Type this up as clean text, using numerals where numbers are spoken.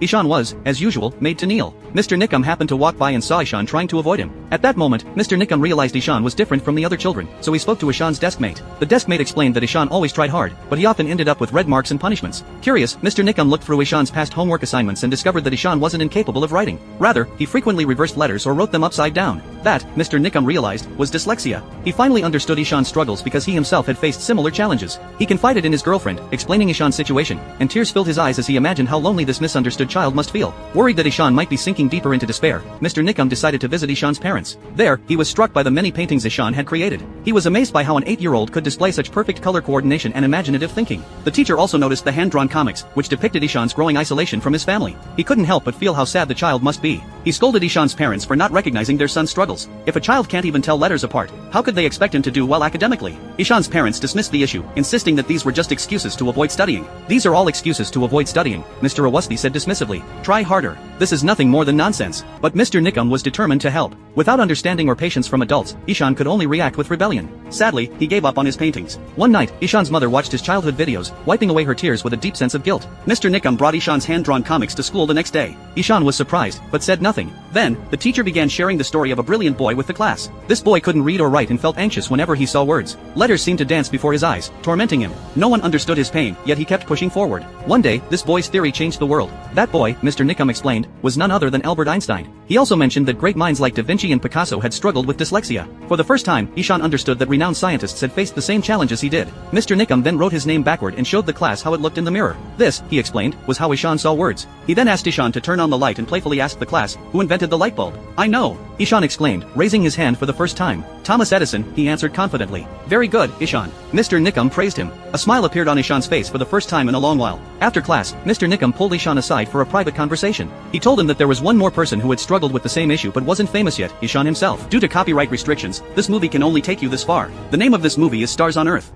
Ishan was, as usual, made to kneel. Mr. Nikam happened to walk by and saw Ishan trying to avoid him. At that moment, Mr. Nikam realized Ishan was different from the other children, so he spoke to Ishan's deskmate. The deskmate explained that Ishan always tried hard, but he often ended up with red marks and punishments. Curious, Mr. Nikam looked through Ishan's past homework assignments and discovered that Ishan wasn't incapable of writing. Rather, he frequently reversed letters or wrote them upside down. That, Mr. Nikam realized, was dyslexia. He finally understood Ishan's struggles because he himself had faced similar challenges. He confided in his girlfriend, explaining Ishan's situation, and tears filled his eyes as he imagined how lonely this misunderstood child must feel. Worried that Ishan might be sinking deeper into despair, Mr. Nikam decided to visit Ishan's parents. There, he was struck by the many paintings Ishan had created. He was amazed by how an 8-year-old could display such perfect color coordination and imaginative thinking. The teacher also noticed the hand-drawn comics, which depicted Ishan's growing isolation from his family. He couldn't help but feel how sad the child must be. He scolded Ishan's parents for not recognizing their son's struggles. If a child can't even tell letters apart, how could they expect him to do well academically? Ishan's parents dismissed the issue, insisting that these were just excuses to avoid studying. These are all excuses to avoid studying, Mr. Awasthi said dismissively. Try harder. This is nothing more than nonsense. But Mr. Nikam was determined to help. Without understanding or patience from adults, Ishan could only react with rebellion. Sadly, he gave up on his paintings. One night, Ishan's mother watched his childhood videos, wiping away her tears with a deep sense of guilt. Mr. Nikam brought Ishan's hand-drawn comics to school the next day. Ishan was surprised, but said nothing. Then, the teacher began sharing the story of a brilliant boy with the class. This boy couldn't read or write and felt anxious whenever he saw words. Letters seemed to dance before his eyes, tormenting him. No one understood his pain, yet he kept pushing forward. One day, this boy's theory changed the world. That boy, Mr. Nikam explained, was none other than Albert Einstein. He also mentioned that great minds like Da Vinci and Picasso had struggled with dyslexia. For the first time, Ishan understood that renowned scientists had faced the same challenges he did. Mr. Nikam then wrote his name backward and showed the class how it looked in the mirror. This, he explained, was how Ishan saw words. He then asked Ishan to turn on the light and playfully asked the class, who invented the light bulb? I know, Ishan exclaimed, raising his hand for the first time. Thomas Edison, he answered confidently. Very good, Ishan. Mr. Nikam praised him. A smile appeared on Ishan's face for the first time in a long while. After class, Mr. Nikam pulled Ishan aside for a private conversation. He told him that there was one more person who had struggled with the same issue but wasn't famous yet, Ishan himself. Due to copyright restrictions, this movie can only take you this far. The name of this movie is Stars on Earth.